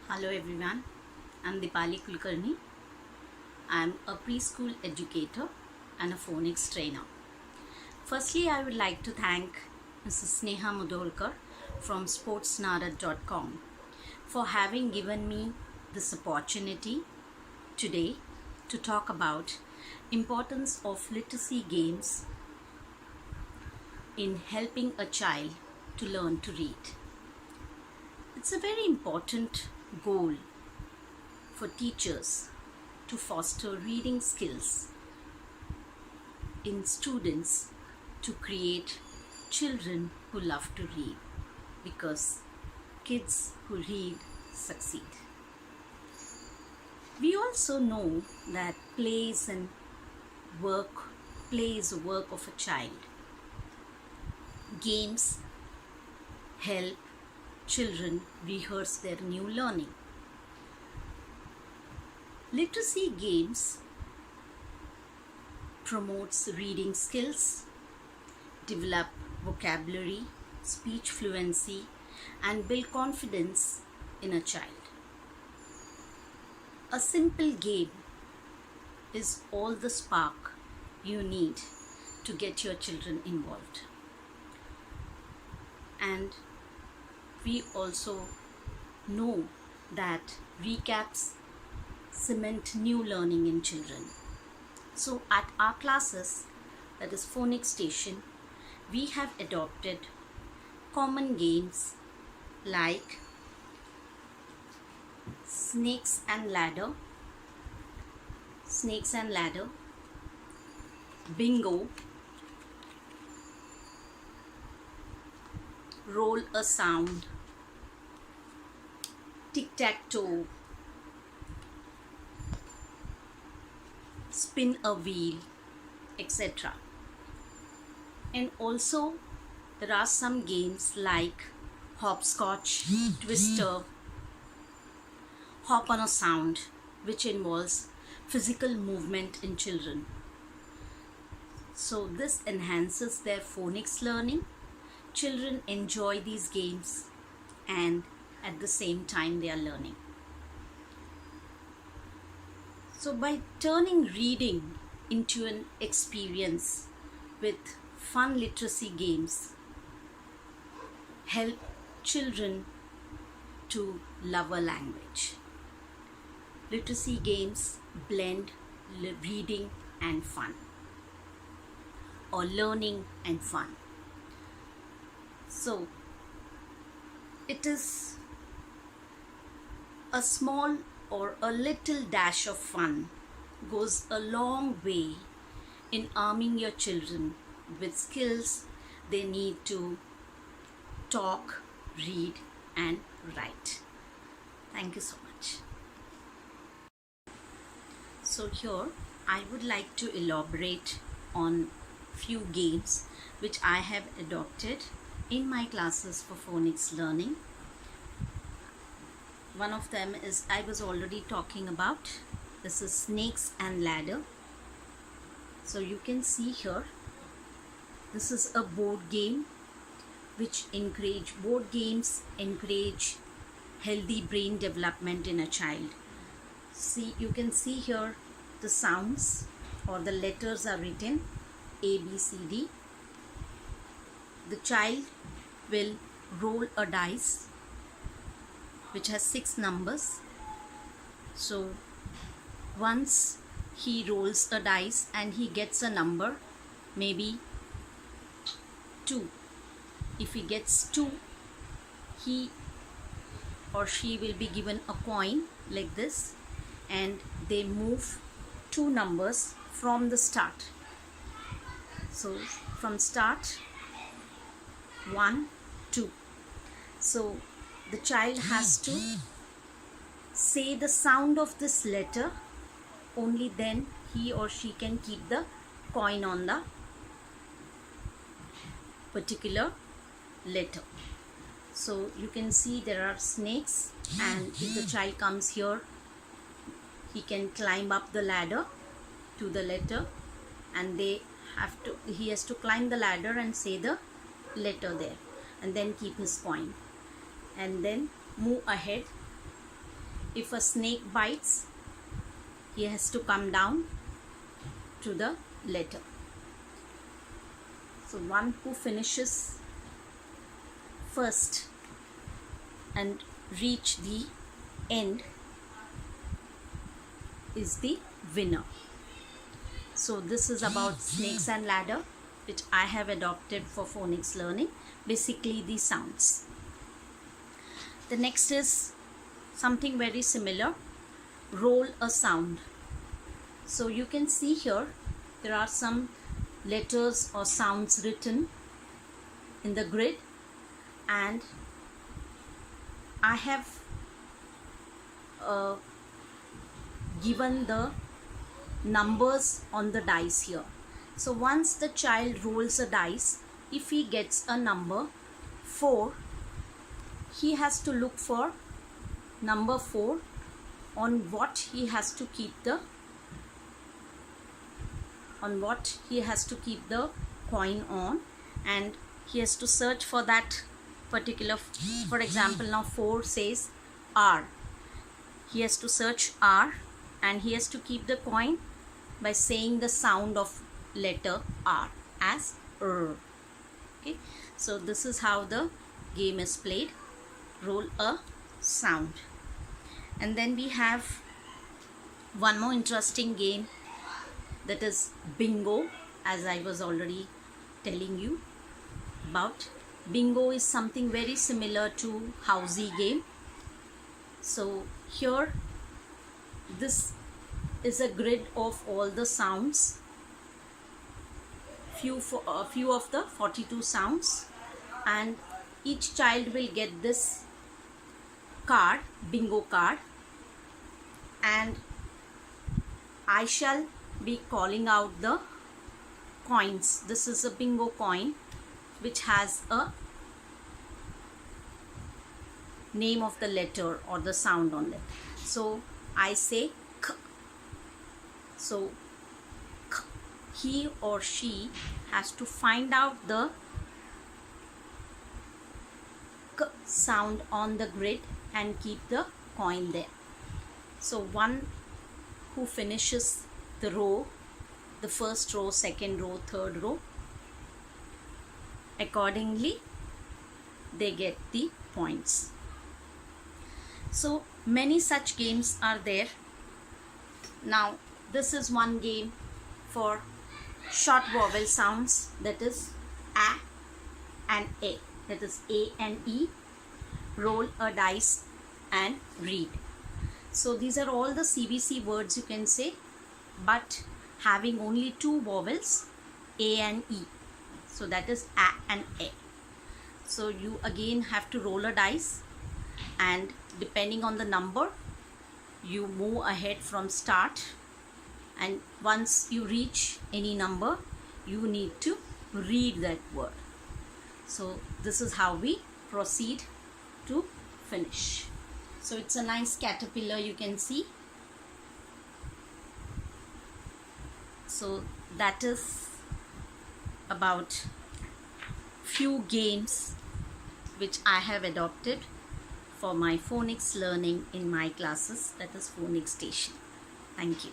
Hello everyone, I'm Deepali Kulkarni. I'm a preschool educator and a phonics trainer. Firstly, I would like to thank Mrs. Sneha Mudholkar from Sportsnarad.com for having given me this opportunity today to talk about importance of literacy games in helping a child to learn to read. It's a very important goal for teachers to foster reading skills in students to create children who love to read, because kids who read succeed. We also know that play is a work of a child. Games help children rehearse their new learning. Literacy games promotes reading skills, develop vocabulary, speech fluency, and build confidence in a child. A simple game is all the spark you need to get your children involved. And we also know that recaps cement new learning in children. So at our classes, that is Phonics Station, we have adopted common games like snakes and ladder, bingo, roll a sound, tic-tac-toe, spin a wheel, etc. And also there are some games like hopscotch, twister, hop on a sound, which involves physical movement in children. So this enhances their phonics learning. Children enjoy these games and at the same time they are learning. So by turning reading into an experience with fun literacy games, help children to love a language. Literacy games blend reading and fun, or learning and fun. So it is a small or a little dash of fun goes a long way in arming your children with skills they need to talk, read, and write. Thank you so much. So here I would like to elaborate on few games which I have adopted in my classes for phonics learning. One of them is I was already talking about. This is snakes and ladder. So you can see here, this is a board game which board games encourage healthy brain development in a child. See, you can see here the sounds or the letters are written A, B, C, D. The child will roll a dice which has 6 numbers. So once he rolls a dice and he gets a number, maybe 2. If he gets 2, he or she will be given a coin like this, and they move 2 numbers from the start. So from start 1, 2. So the child has to say the sound of this letter, only then he or she can keep the coin on the particular letter. So you can see there are snakes, and if the child comes here, he can climb up the ladder to the letter, and he has to climb the ladder and say the letter there, and then keep his coin, and then move ahead if a snake bites, he has to come down to the letter. So one who finishes first and reach the end is the winner. So this is about snakes and ladder, which I have adopted for phonics learning, basically the sounds. The next is something very similar, roll a sound. So you can see here there are some letters or sounds written in the grid, and I have given the numbers on the dice here. So once the child rolls a dice, if he gets a number 4, he has to look for number 4 on what he has to keep the coin on, and he has to search for that particular, for example now 4 says R. He has to search R and he has to keep the coin by saying the sound of letter R as R. Okay, so this is how the game is played, roll a sound. And then we have one more interesting game, that is bingo, as I was already telling you about. Bingo is something very similar to housey game. So here this is a grid of all the sounds, few of the 42 sounds, and each child will get this card, bingo card, and I shall be calling out the coins. This is a bingo coin which has a name of the letter or the sound on it. So I say K. So K. He or she has to find out the K sound on the grid and keep the coin there. So one who finishes the row, the first row, second row, third row, accordingly they get the points. So many such games are there. Now this is one game for short vowel sounds, that is A and A, that is A and E. Roll a dice and read. So these are all the CBC words you can say, but having only 2 vowels, A and E. So that is A and A. So you again have to roll a dice, and depending on the number you move ahead from start, and once you reach any number you need to read that word. So this is how we proceed to finish. So it's a nice caterpillar, you can see. So that is about few games which I have adopted for my phonics learning in my classes, that is Phonics Station. Thank you.